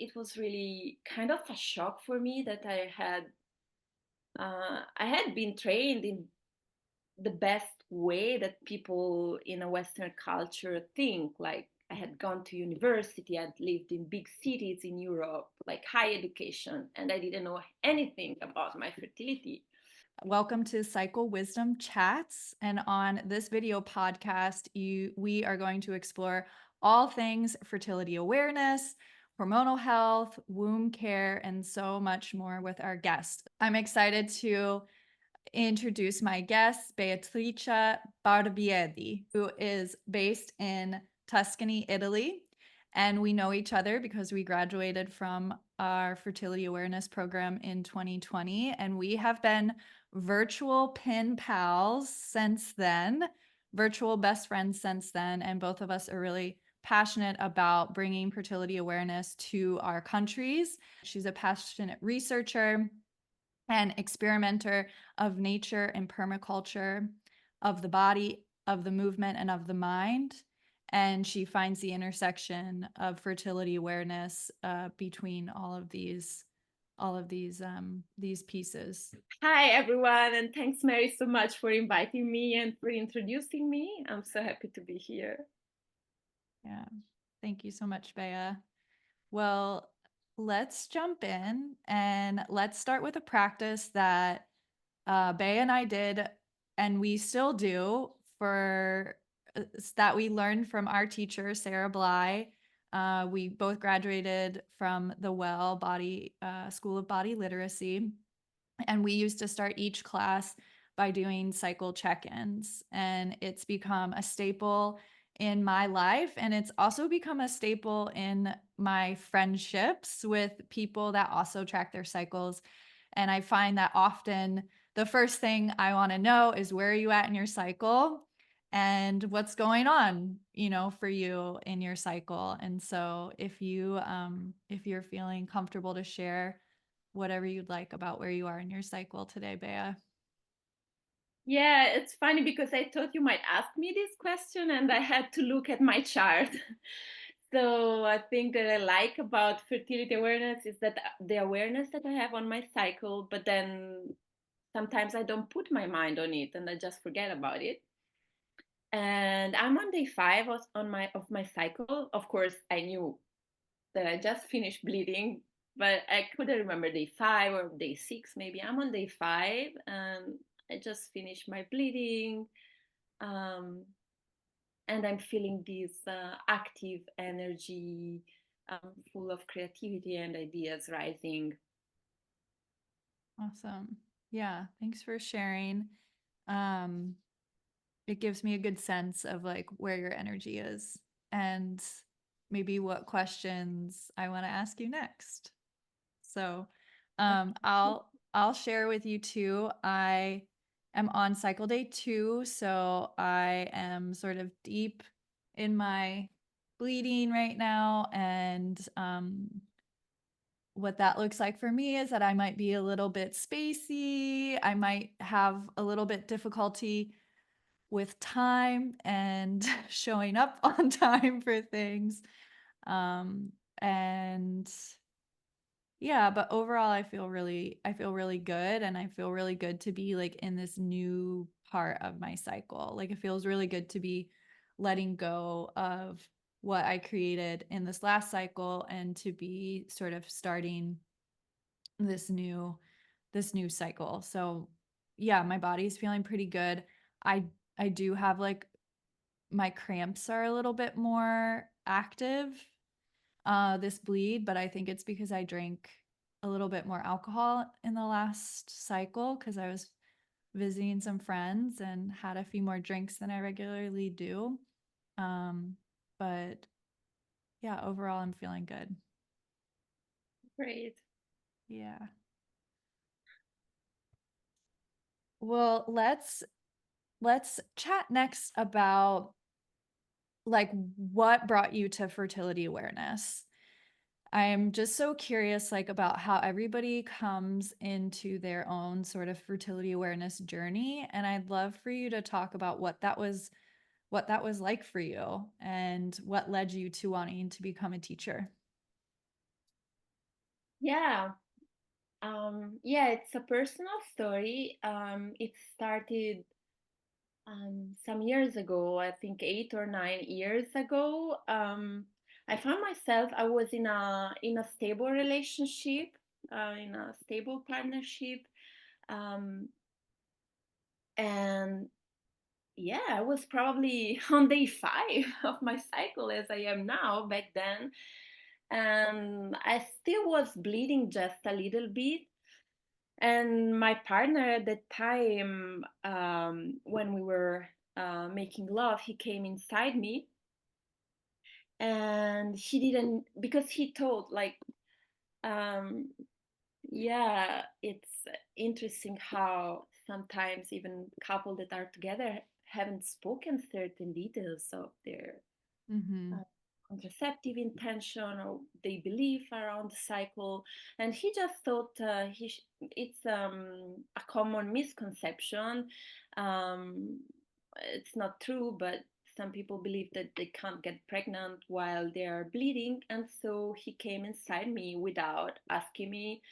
it was really kind of a shock for me that I had been trained in the best way that people in a Western culture think. Like I had gone to university, I'd lived in big cities in Europe, like high education, and I didn't know anything about my fertility. Welcome to Cycle Wisdom Chats. And on this video podcast, we are going to explore all things fertility awareness, hormonal health, womb care, and so much more with our guest. I'm excited to introduce my guest, Beatrice Barbieri, who is based in Tuscany, Italy. And we know each other because we graduated from our fertility awareness program in 2020. And we have been virtual pen pals since then, virtual best friends since then. And both of us are really passionate about bringing fertility awareness to our countries. She's a passionate researcher and experimenter of nature and permaculture, of the body, of the movement, and of the mind. And she finds the intersection of fertility awareness between all of these pieces. Hi, everyone, and thanks, Mary, so much for inviting me and for introducing me. I'm so happy to be here. Yeah. Thank you so much, Bea. Well, let's jump in and let's start with a practice that Bea and I did, and we still do for that we learned from our teacher, Sarah Bly. We both graduated from the Well Body School of Body Literacy, and we used to start each class by doing cycle check-ins, and it's become a staple in my life, and it's also become a staple in my friendships with people that also track their cycles. And I find that often the first thing I want to know is, where are you at in your cycle and what's going on, for you in your cycle. And so if you're feeling comfortable to share whatever you'd like about where you are in your cycle today, Bea. Yeah, it's funny because I thought you might ask me this question and I had to look at my chart. So I think that I like about fertility awareness is that the awareness that I have on my cycle, but then sometimes I don't put my mind on it and I just forget about it. And I'm on day 5 of my cycle. Of course, I knew that I just finished bleeding, but I couldn't remember day 5 or day 6. Maybe I'm on day 5 and I just finished my bleeding. Um, and I'm feeling this active energy, full of creativity and ideas rising. Awesome. Yeah, thanks for sharing. Um, it gives me a good sense of like where your energy is and maybe what questions I want to ask you next. So, I'll share with you too. I am on cycle day 2, so I am sort of deep in my bleeding right now, and what that looks like for me is that I might be a little bit spacey. I might have a little bit difficulty with time and showing up on time for things. Um, and yeah, but overall I feel really good, and I feel really good to be like in this new part of my cycle. Like it feels really good to be letting go of what I created in this last cycle and to be sort of starting this new cycle. So yeah, my body's feeling pretty good. I I do have like my cramps are a little bit more active this bleed, but I think it's because I drank a little bit more alcohol in the last cycle because I was visiting some friends and had a few more drinks than I regularly do. Um, but yeah, overall I'm feeling good. Great. Yeah. Well, let's chat next about like what brought you to fertility awareness. I'm just so curious like about how everybody comes into their own sort of fertility awareness journey, and I'd love for you to talk about what that was like for you and what led you to wanting to become a teacher. Yeah. Yeah, it's a personal story. It started some years ago, I think 8 or 9 years ago. I found myself, I was in a stable relationship, in a stable partnership. Um, and yeah, I was probably on day 5 of my cycle as I am now back then. And I still was bleeding just a little bit. And my partner at that time, when we were making love, he came inside me, and he didn't, because he thought like, um, yeah, it's interesting how sometimes even couples that are together haven't spoken certain details of their Mhm. uh, contraceptive intention or they believe around the cycle. And he just thought it's a common misconception. um, it's not true, but some people believe that they can't get pregnant while they are bleeding, and so he came inside me without asking me.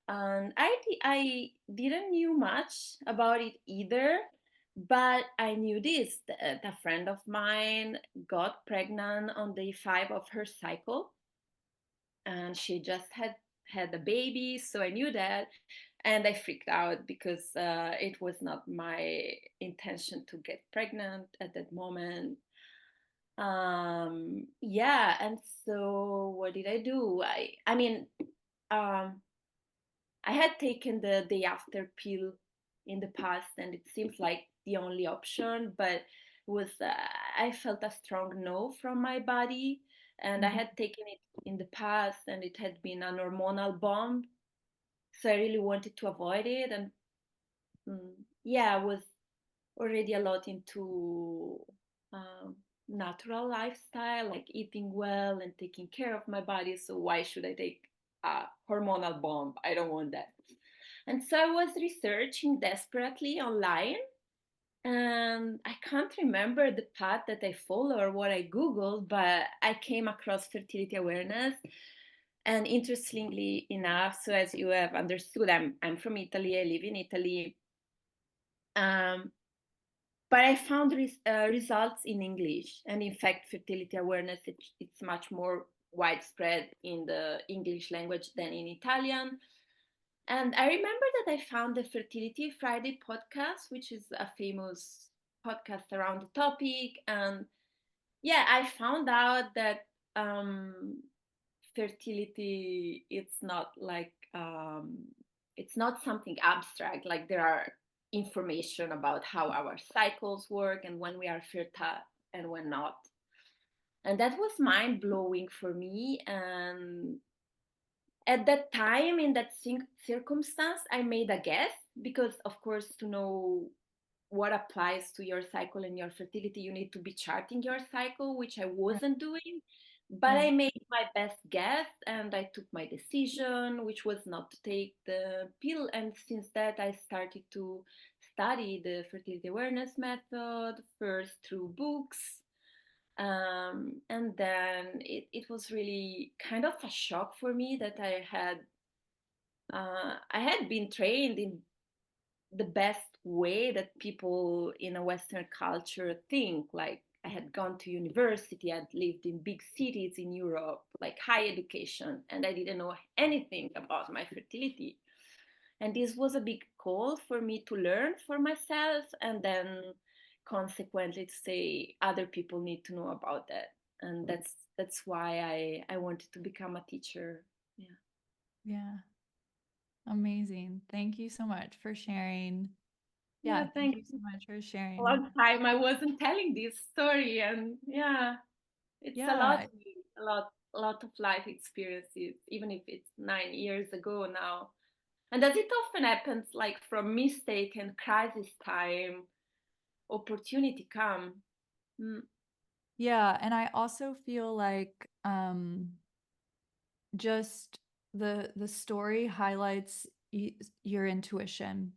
And I didn't knew much about it either, but I knew this, that a friend of mine got pregnant on day 5 of her cycle, and she just had a baby, so I knew that. And I freaked out because it was not my intention to get pregnant at that moment. Yeah, and so what did I do? I mean, um I had taken the day after pill in the past, and it seems like the only option. But was I felt a strong no from my body, and I Mhm. had taken it in the past, and it had been an hormonal bomb. So I really wanted to avoid it, and yeah, I was already a lot into um, natural lifestyle, like eating well and taking care of my body. So why should I take a hormonal bomb? I don't want that. And so I was researching desperately online, and I can't remember the path that I followed or what I Googled, but I came across fertility awareness. And interestingly enough, so as you have understood, I'm from Italy, I live in Italy. Um, but I found results in English. And in fact, fertility awareness, it's much more widespread in the English language than in Italian. And I remember that I found the Fertility Friday podcast, which is a famous podcast around the topic. And yeah, I found out that um, fertility, it's not something abstract. Like there are information about how our cycles work and when we are fertile and when not. And that was mind blowing for me. And at that time, in that circumstance, I made a guess because, of course, to know what applies to your cycle and your fertility, you need to be charting your cycle, which I Right. wasn't doing. But Yeah. I made my best guess and I took my decision, which was not to take the pill. And since that, I started to study the fertility awareness method, first through books. And then it was really kind of a shock for me that I had been trained in the best way that people in a Western culture think. Like I had gone to university, I'd lived in big cities in Europe, like high education, and I didn't know anything about my fertility. And this was a big call for me to learn for myself, and then consequently to say other people need to know about that. And that's why I wanted to become a teacher. Yeah. Yeah. Amazing. Thank you so much for sharing. Yeah, Yeah, thank thank you so you. much for A sharing. long time I wasn't telling this story, and yeah, it's Yeah. a lot of life experiences, even if it's 9 years ago now. And as it often happens, like from mistake and crisis time, opportunity come. Mm, Yeah, and I also feel like just the story highlights your intuition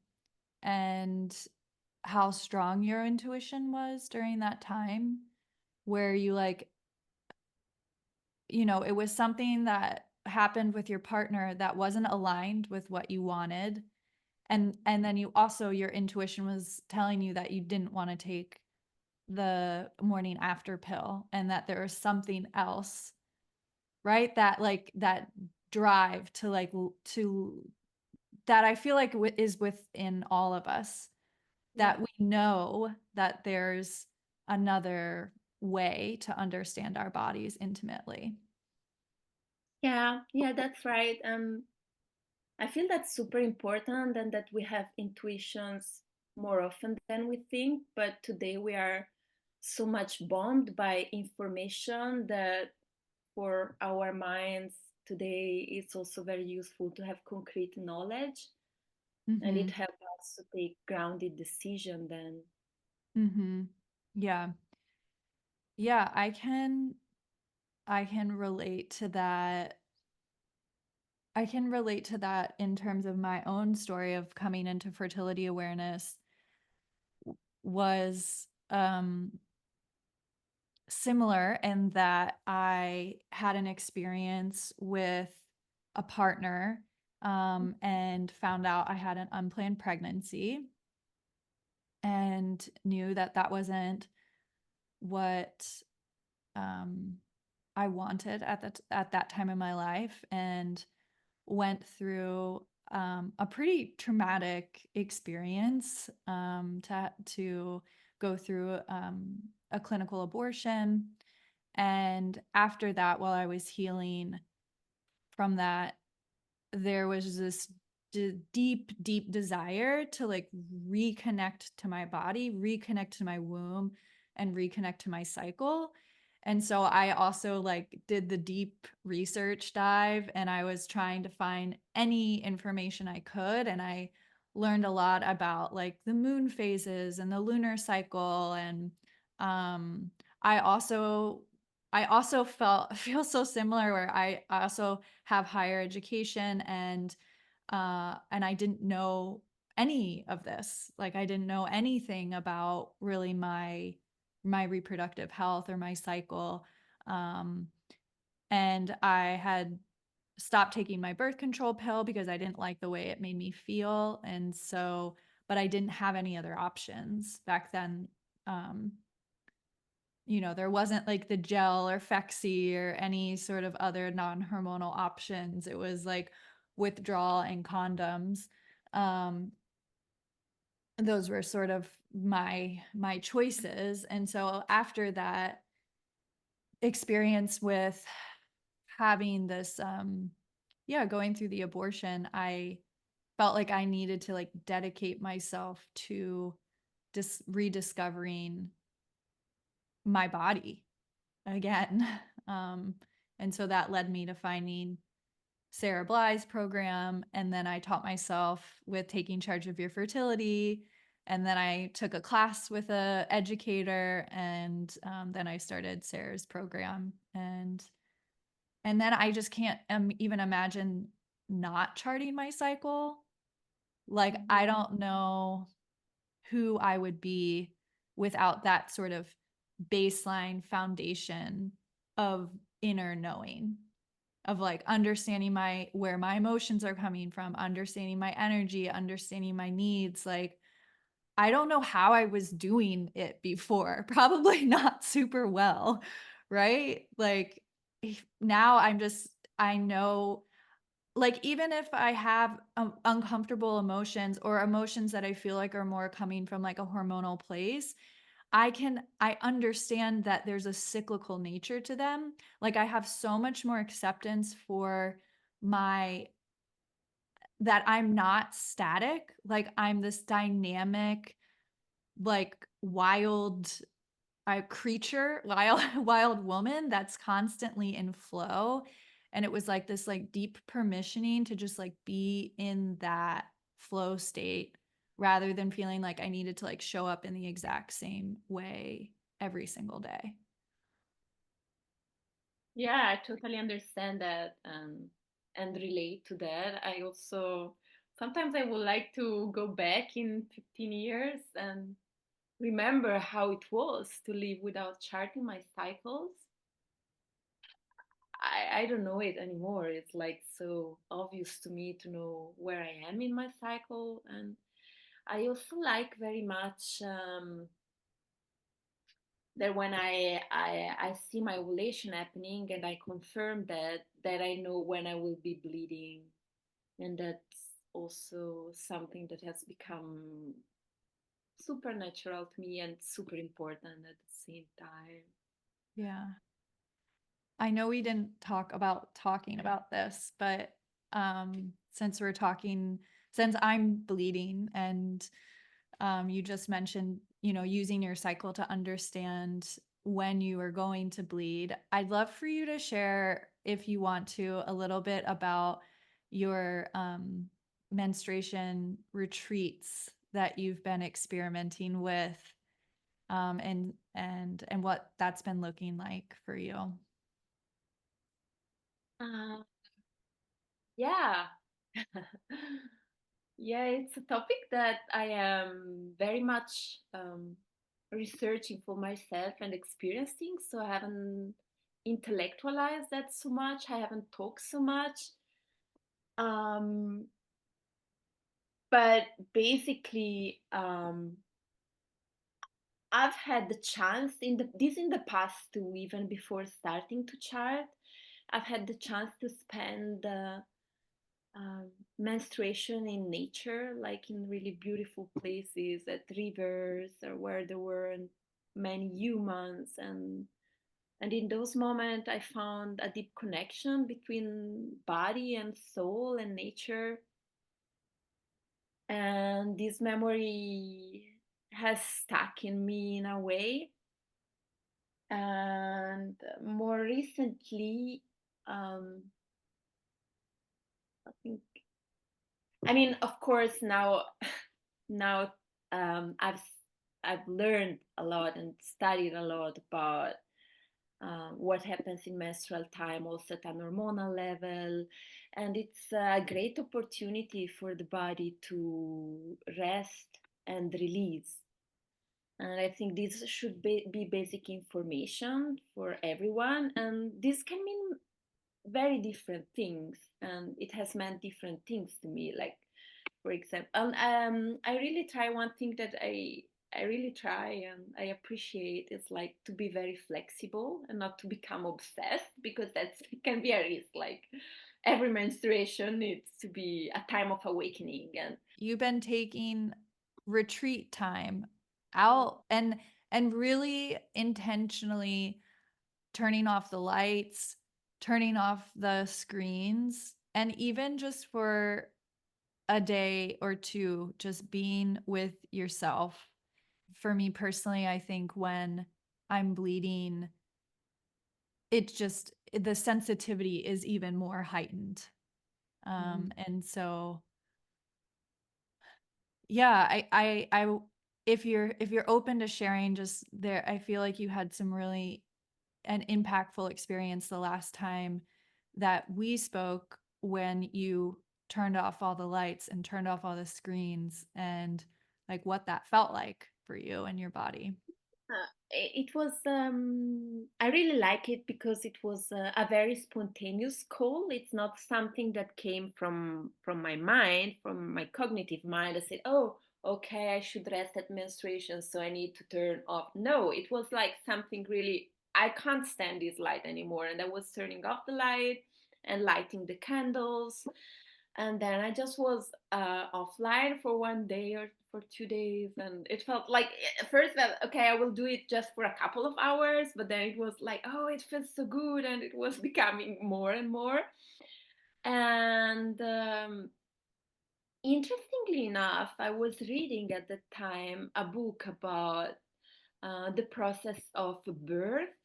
and how strong your intuition was during that time where you like, it was something that happened with your partner that wasn't aligned with what you wanted, and then you also, your intuition was telling you that you didn't want to take the morning after pill, and that there was something else, right? That like that drive to like to that I feel like is within all of us, Yeah. that we know that there's another way to understand our bodies intimately. Yeah, yeah, that's right. I feel that's super important and that we have intuitions more often than we think. But today we are so much bombed by information that for our minds today it's also very useful to have concrete knowledge, and it Mm-hmm. helps us to take grounded decision then. Mm-hmm. Yeah. Yeah, I can relate to that. I can relate to that in terms of my own story of coming into fertility awareness was similar in that I had an experience with a partner, and found out I had an unplanned pregnancy, and knew that that wasn't what um, I wanted at that time in my life, and went through a pretty traumatic experience, to go through a clinical abortion. And after that, while I was healing from that, there was this deep, deep desire to like reconnect to my body, reconnect to my womb, and reconnect to my cycle. And so I also like did the deep research dive, and I was trying to find any information I could. And I learned a lot about like the moon phases and the lunar cycle. And um, I also I also feel so similar, where I also have higher education, and I didn't know any of this. Like I didn't know anything about really my reproductive health or my cycle. Um, and I had stopped taking my birth control pill because I didn't like the way it made me feel. And so, but I didn't have any other options back then. Um, there wasn't like the gel or Phexxi or any sort of other non-hormonal options. It was like withdrawal and condoms. Um, those were sort of my choices. And so after that experience with having this, yeah, going through the abortion, I felt like I needed to like dedicate myself to just rediscovering my body again. Um, and so that led me to finding Sarah Bly's program. And then I taught myself with taking charge of your fertility. And then I took a class with a educator, and then I started Sarah's program. And then I just can't even imagine not charting my cycle. Like I don't know who I would be without that sort of baseline foundation of inner knowing, of like understanding where my emotions are coming from, understanding my energy, understanding my needs. Like I don't know how I was doing it before. Probably not super well, right? Like now I know, like even if I have uncomfortable emotions or emotions that I feel like are more coming from like a hormonal place, I understand that there's a cyclical nature to them. Like I have so much more acceptance for my that I'm not static. Like I'm this dynamic, like wild creature, wild woman that's constantly in flow. And it was like this like deep permissioning to just like be in that flow state, rather than feeling like I needed to like show up in the exact same way every single day. Yeah, I totally understand that, and relate to that. I also sometimes I would like to go back in 15 years and remember how it was to live without charting my cycles. I don't know it anymore. It's like so obvious to me to know where I am in my cycle. And I also like very much that when I see my ovulation happening and I confirm that I know when I will be bleeding. And that's also something that has become supernatural to me and super important at the same time. Yeah. I know we didn't talk about talking about this, but since we're talking, since I'm bleeding and you just mentioned, you know, using your cycle to understand when you are going to bleed, I'd love for you to share, if you want to, a little bit about your menstruation retreats that you've been experimenting with, and what that's been looking like for you. Uh, yeah. Yeah, it's a topic that I am very much researching for myself and experiencing. So I haven't intellectualized that so much. I haven't talked so much. Um, but basically, I've had the chance in the past too, even before starting to chart. I've had the chance to spend menstruation in nature, like in really beautiful places, at rivers or where there weren't many humans, and in those moments I found a deep connection between body and soul and nature, and this memory has stuck in me in a way. And more recently, um, I think, I mean, of course, now I've learned a lot and studied a lot about what happens in menstrual time, also at an hormonal level, and it's a great opportunity for the body to rest and release. And I think this should be basic information for everyone. And this can mean very different things. And it has meant different things to me. Like, for example, I really try one thing that I really try and I appreciate is like to be very flexible and not to become obsessed, because that can be a risk. Like every menstruation needs to be a time of awakening. And You've been taking retreat time out and really intentionally turning off the lights, turning off the screens, and even just for a day or two, just being with yourself. For me personally, I think when I'm bleeding, it just, the sensitivity is even more heightened. Mhm. And so, yeah, if you're open to sharing, just there, I feel like you had some really an impactful experience the last time that we spoke, when you turned off all the lights and turned off all the screens, and like what that felt like for you and your body. It was I really like it because it was a very spontaneous call. It's not something that came from my mind, from my cognitive mind. I said, oh, okay, I should rest at menstruation, so I need to turn off. No, it was like something really, I can't stand this light anymore, and I was turning off the light and lighting the candles, and then I just was offline for one day or for 2 days, and it felt like at first that okay, I will do it just for a couple of hours, but then it was like, oh, it feels so good, and it was becoming more and more. And interestingly enough, I was reading at the time a book about the process of birth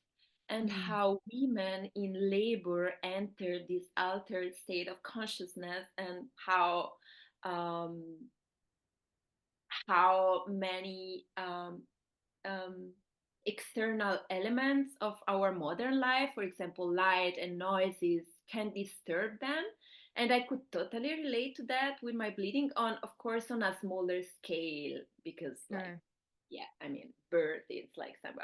and Mm. how women in labor enter this altered state of consciousness, and um, how many um, external elements of our modern life, for example, light and noises, can disturb them. And I could totally relate to that with my bleeding, on, of course, on a smaller scale, because, like, Sure. yeah, I mean, birth is like some,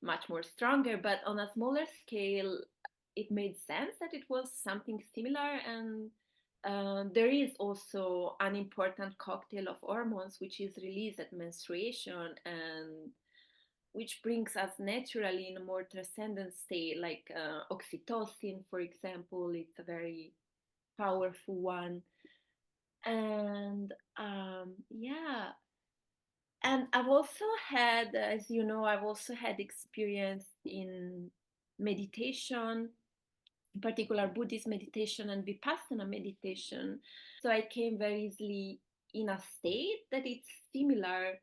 much more stronger, but on a smaller scale, it made sense that it was something similar. And there is also an important cocktail of hormones which is released at menstruation, and which brings us naturally in a more transcendent state, like oxytocin, for example. It's a very powerful one. And yeah, and I've also had, as you know, I've also had experience in meditation, in particular Buddhist meditation and Vipassana meditation. So I came very easily in a state that it's similar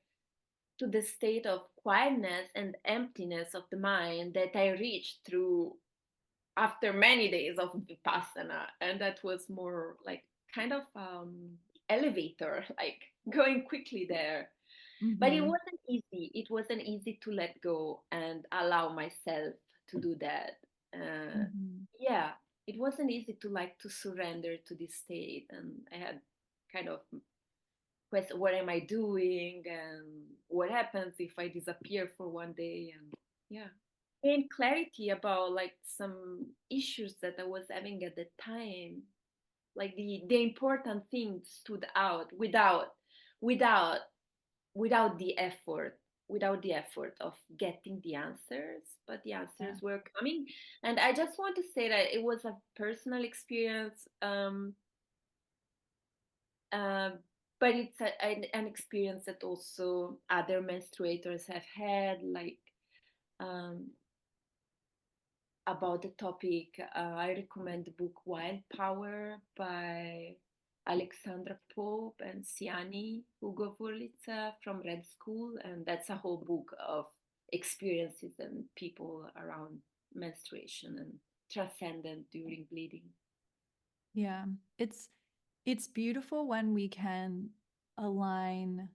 to the state of quietness and emptiness of the mind that I reached through after many days of Vipassana. And that was more like kind of elevator, like going quickly there. But it Mhm. wasn't easy. It wasn't easy to let go and allow myself to do that. Mhm. Yeah, it wasn't easy to like to surrender to this state. And I had kind of question, what am I doing, and what happens if I disappear for one day? And yeah, gain clarity about like some issues that I was having at the time. Like the important things stood out without without the effort without the effort of getting the answers, but the Yeah. answers were coming. And I just want to say that it was a personal experience, uh, but it's an experience that also other menstruators have had, like um, about the topic. I recommend the book Wild Power by Alexandra Pope and Siani Hugo Wurlitzer from Red School. And that's a whole book of experiences and people around menstruation and transcendent during bleeding. Yeah. It's beautiful when we can align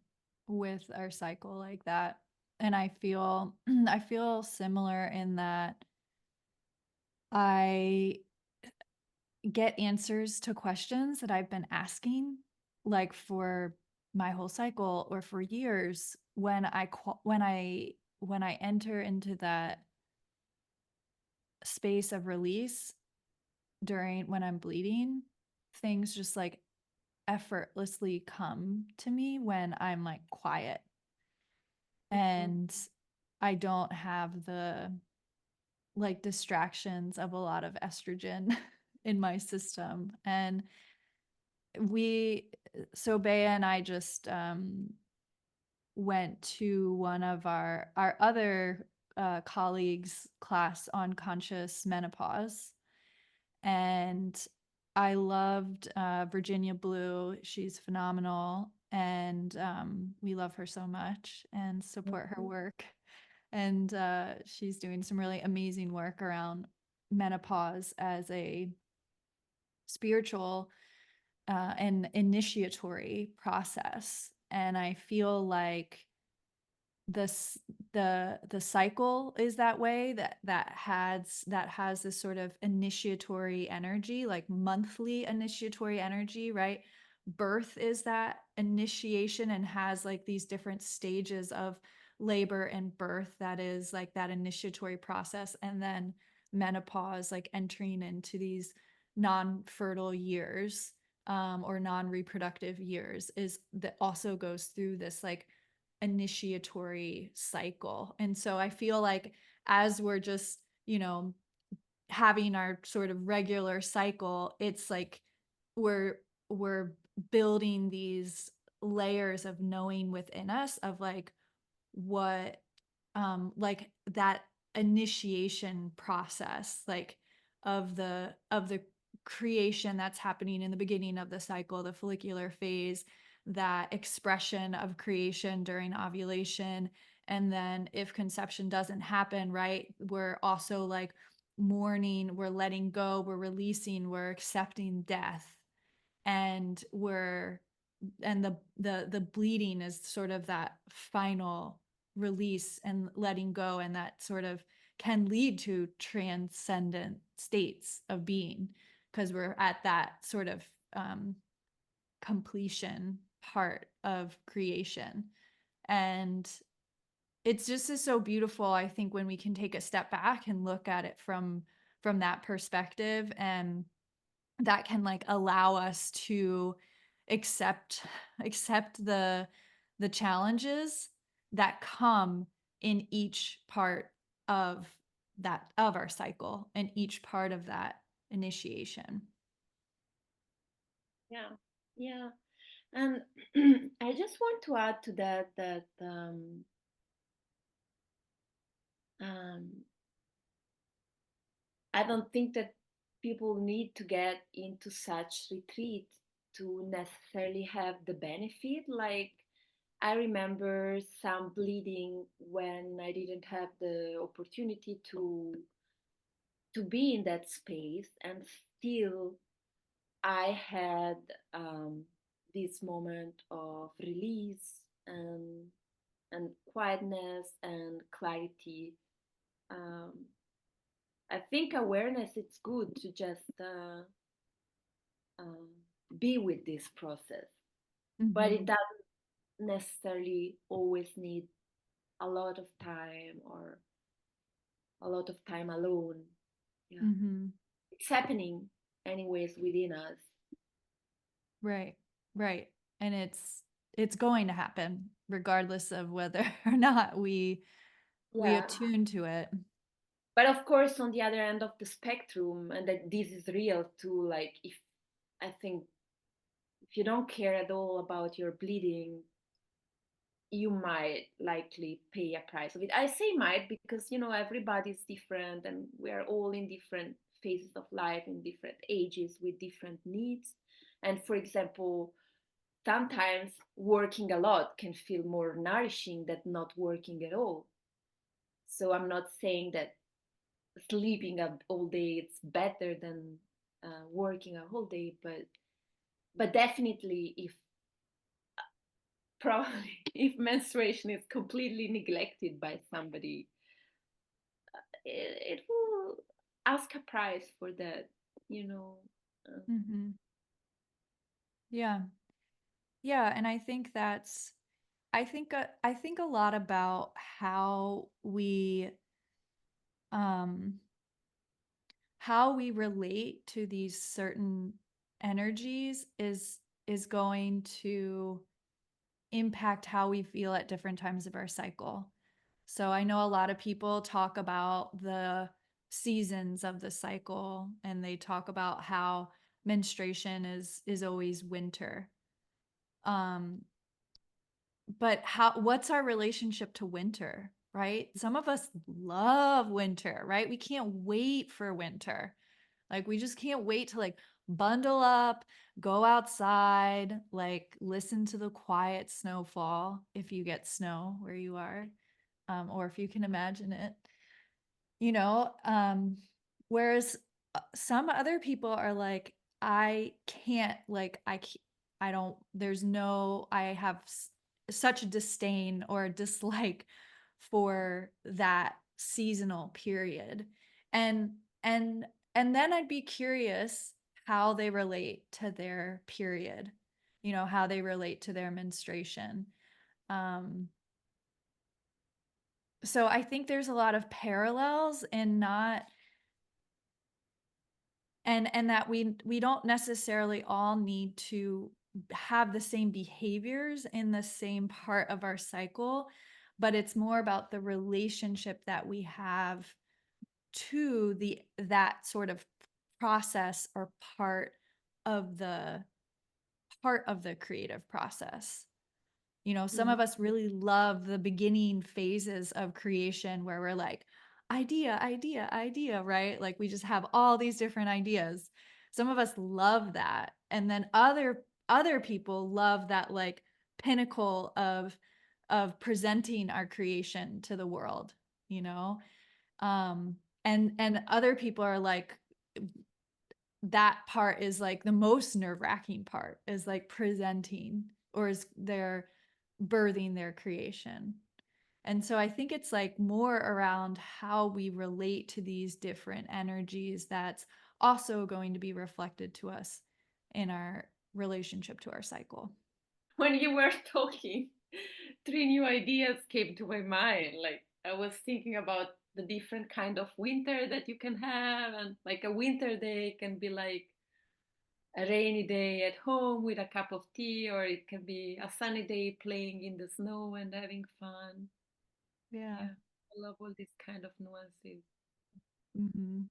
with our cycle like that. And I feel I feel similar in that I get answers to questions that I've been asking like for my whole cycle or for years when when I enter into that space of release during when I'm bleeding, things just like effortlessly come to me when I'm like quiet Mhm. and I don't have the like distractions of a lot of estrogen in my system. And we, so Bea and I just went to one of our other colleagues' class on conscious menopause, and I loved Virginia Blue. She's phenomenal, and we love her so much and support her Mhm. work. And she's doing some really amazing work around menopause as a spiritual and initiatory process. And I feel like this the cycle is that way, that has this sort of initiatory energy, like monthly initiatory energy, right? Birth is that initiation and has like these different stages of labor and birth, that is like that initiatory process. And then menopause, like entering into these non-fertile years, or non-reproductive years, is that also goes through this like initiatory cycle. And so I feel like as we're just, having our sort of regular cycle, it's like we're building these layers of knowing within us of what like that initiation process, like of the creation that's happening in the beginning of the cycle, the follicular phase, that expression of creation during ovulation. And then if conception doesn't happen, right, we're also like mourning, we're letting go, we're releasing, we're accepting death. And the bleeding is sort of that final release and letting go, and that sort of can lead to transcendent states of being, because we're at that sort of completion part of creation. And it's just is so beautiful, I think, when we can take a step back and look at it from from that perspective, and that can like allow us to accept the challenges that come in each part of that of our cycle and each part of that initiation. Yeah, yeah. And I just want to add to that that um, I don't think that people need to get into such retreat to necessarily have the benefit. Like, I remember some bleeding when I didn't have the opportunity to be in that space, and still I had this moment of release and quietness and clarity. Um, I think awareness it's good to just um, be with this process, but it Mm-hmm. doesn't necessarily always need a lot of time or a lot of time alone. Yeah, Mm-hmm. it's happening anyways within us. Right. Right. And it's going to happen regardless of whether or not we Yeah, attune to it. but of course, on the other end of the spectrum, and that this is real too. Like, if I think if you don't care at all about your bleeding, you might likely pay a price of it. I say might because everybody's different and we're all in different phases of life, in different ages with different needs. And for example, sometimes working a lot can feel more nourishing than not working at all. So I'm not saying that sleeping all day it's better than working a whole day, but definitely if probably if menstruation is completely neglected by somebody, it will ask a price for that, you know. Uh, Mm-hmm. Yeah. Yeah, and I think a lot about um how we relate to these certain energies is going to impact how we feel at different times of our cycle. So I know a lot of people talk about the seasons of the cycle, and they talk about how menstruation is always winter. Um but what's our relationship to winter, right? Some of us love winter, right? We can't wait for winter. Like we just can't wait to like bundle up, go outside, like listen to the quiet snowfall if you get snow where you are, or if you can imagine it, you know. Whereas some other people are like, I can't, like I don't, there's no, I have such a disdain or a dislike for that seasonal period. and and and then I'd be curious how they relate to their period, you know, how they relate to their menstruation. um so I think there's a lot of parallels in not, and that we don't necessarily all need to have the same behaviors in the same part of our cycle, but it's more about the relationship that we have to the that sort of process or part of the creative process. You know, some of mhm. us really love the beginning phases of creation where we're like, idea, idea, idea, right? Like we just have all these different ideas. Some of us love that. And then other people love that like pinnacle of presenting our creation to the world, you know? And other people are like, that part is like the most nerve-wracking part, is like presenting, or is they're birthing their creation. And so I think it's like more around how we relate to these different energies that's also going to be reflected to us in our relationship to our cycle. When you were talking, three new ideas came to my mind. Like, I was thinking about the different kind of winter that you can have, and like a winter day can be like a rainy day at home with a cup of tea, or it can be a sunny day playing in the snow and having fun. Yeah. Yeah, I love all these kind of nuances. Hmm.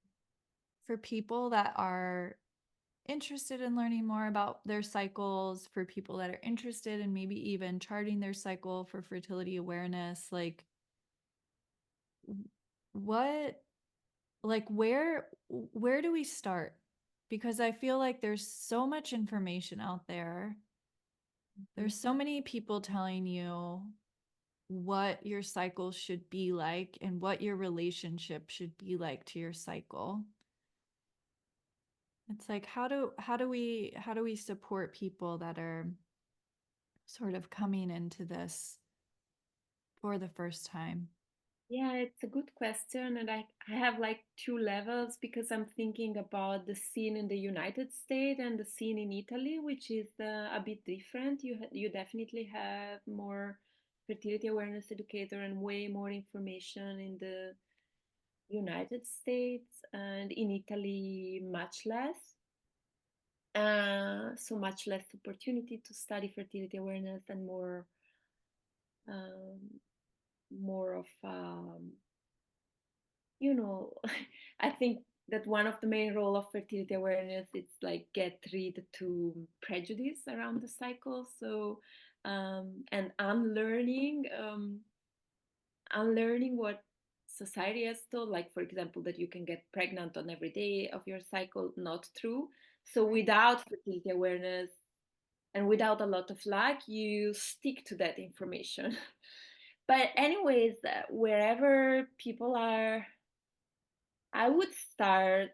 For people that are interested in learning more about their cycles, for people that are interested in maybe even charting their cycle for fertility awareness, like what, like where do we start? Because I feel like there's so much information out there. Mhm. There's so many people telling you what your cycle should be like and what your relationship should be like to your cycle. It's like how do we support people that are sort of coming into this for the first time? Yeah, it's a good question. And I have like two levels because I'm thinking about the scene in the United States and the scene in Italy, which is a bit different. You definitely have more fertility awareness educator and way more information in the United States, and in Italy, much less. So much less opportunity to study fertility awareness and um, more of you know, I think that one of the main role of fertility awareness is like get rid to prejudice around the cycle. So and unlearning what society has told, like for example, that you can get pregnant on every day of your cycle, not true. So Right. without fertility awareness and without a lot of luck, you stick to that information. But anyways, wherever people are, I would start.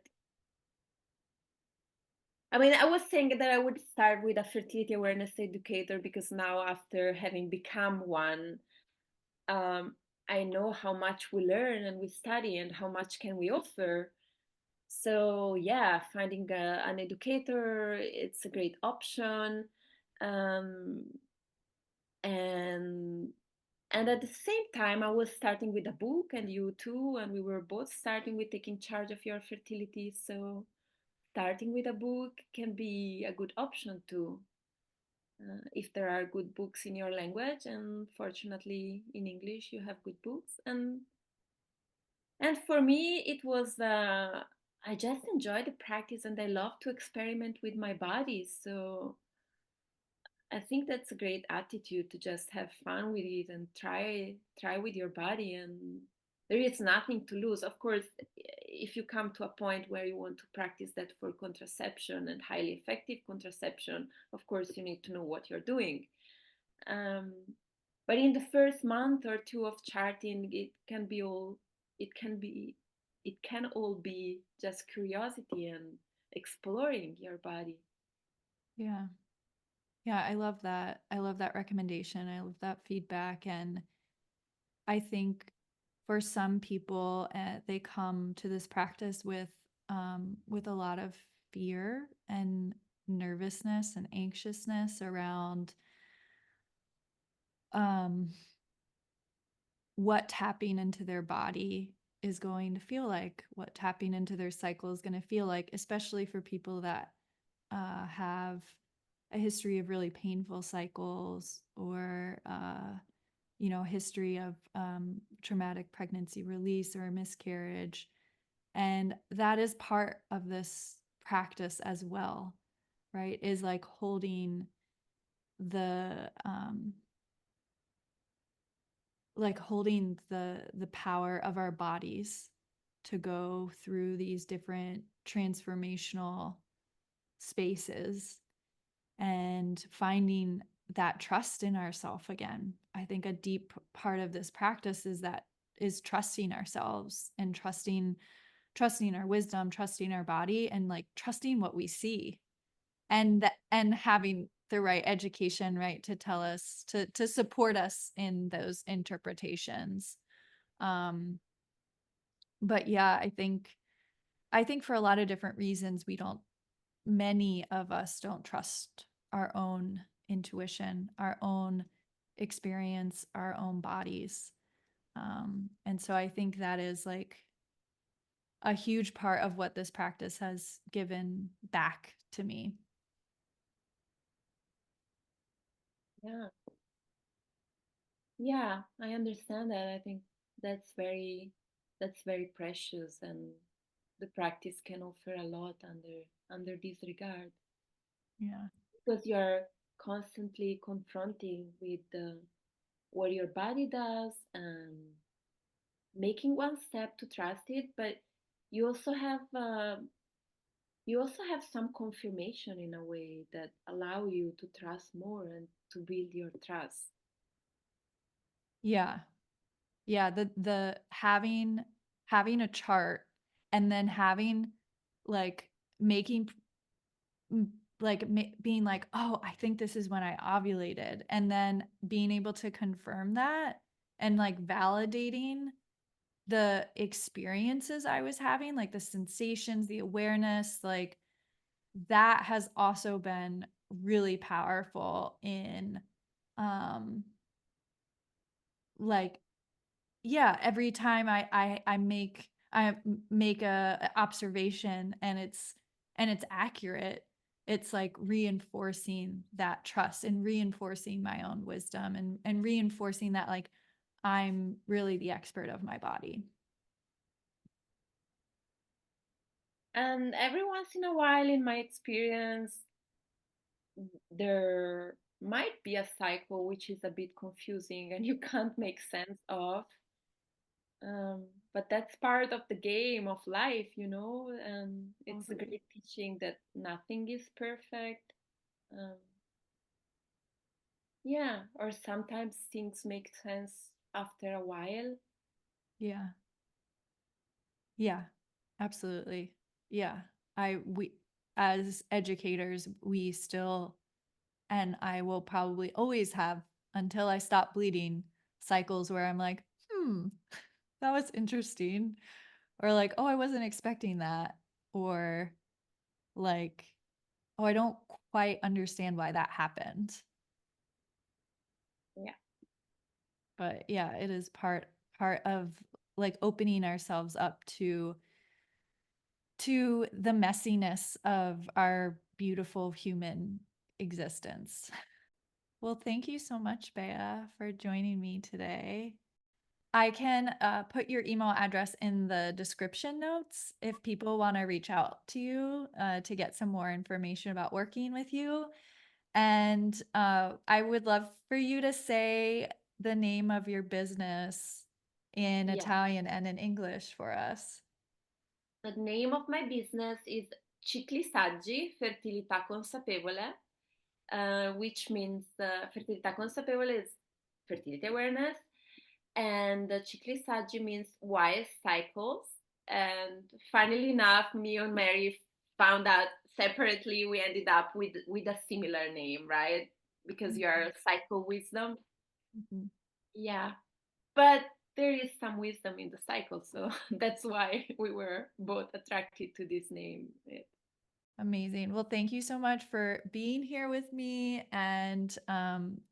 I mean, I was saying that I would start with a fertility awareness educator because now, after having become one, um, I know how much we learn and we study and how much can we offer. So yeah, finding an educator, it's a great option. Um, and and at the same time, I was starting with a book, and you too, and we were both starting with taking charge of your fertility. So starting with a book can be a good option too, if there are good books in your language. And fortunately, in English, you have good books. And for me, it was I just enjoy the practice, and I love to experiment with my body. So I think that's a great attitude, to just have fun with it and try with your body, and there is nothing to lose. Of course, if you come to a point where you want to practice that for contraception and highly effective contraception, of course you need to know what you're doing. Um, but in the first month or two of charting, it can be it can all be just curiosity and exploring your body. Yeah. Yeah, I love that. I love that recommendation. I love that feedback. And I think for some people, they come to this practice with a lot of fear and nervousness and anxiousness around um, what tapping into their body is going to feel like, what tapping into their cycle is going to feel like, especially for people that have a history of really painful cycles, or history of traumatic pregnancy release or a miscarriage. And that is part of this practice as well, right? Is like the um, holding the power of our bodies to go through these different transformational spaces and finding that trust in ourself again. I think a deep part of this practice is trusting ourselves and trusting our wisdom, trusting our body, and like trusting what we see, and having the right education, right, to tell us, to support us in those interpretations. um but yeah, I think for a lot of different reasons, many of us don't trust our own intuition, our own experience, our own bodies. And so I think that is like a huge part of what this practice has given back to me. Yeah. Yeah, I understand that. I think that's very precious, and the practice can offer a lot under this regard, Yeah. because you're constantly confronting with what your body does and making one step to trust it, but you also have you also have some confirmation in a way that allow you to trust more and to build your trust. Yeah. Yeah, the having a chart and then having like making like being like, "Oh, I think this is when I ovulated." And then being able to confirm that and like validating the experiences I was having, like the sensations, the awareness, like that has also been really powerful in um like yeah, every time I make a observation and it's accurate, it's like reinforcing that trust and reinforcing my own wisdom and reinforcing that like I'm really the expert of my body. And every once in a while, in my experience, there might be a cycle which is a bit confusing and you can't make sense of. Um, but that's part of the game of life, you know, and it's a great teaching that nothing is perfect. Um, yeah, or sometimes things make sense after a while. Yeah. Yeah. Absolutely. Yeah. We as educators, we still and I will probably always have until I stop bleeding cycles where I'm like, hmm, that was interesting. Or like, oh, I wasn't expecting that. Or like, oh, I don't quite understand why that happened. Yeah. But yeah, it is part of like opening ourselves up to the messiness of our beautiful human existence. Well, thank you so much, Bea, for joining me today. I can put your email address in the description notes if people want to reach out to you to get some more information about working with you. And I would love for you to say the name of your business in Yeah. Italian and in English for us. The name of my business is Cicli Saggi, Fertilità Consapevole, which means Fertilità Consapevole is fertility awareness, and Cicli Saggi means wise cycles. And funnily enough, me and Mary found out separately. We ended up with a similar name, right? Because you are cycle wisdom. Mhm. Yeah, but there is some wisdom in the cycle, so that's why we were both attracted to this name. Amazing. Well, thank you so much for being here with me. And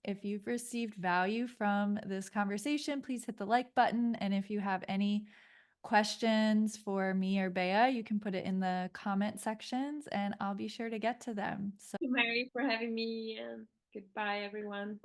if you've received value from this conversation, please hit the like button. And if you have any questions for me or Bea, you can put it in the comment sections and I'll be sure to get to them. So Thank you, Mary, for having me, and goodbye, everyone.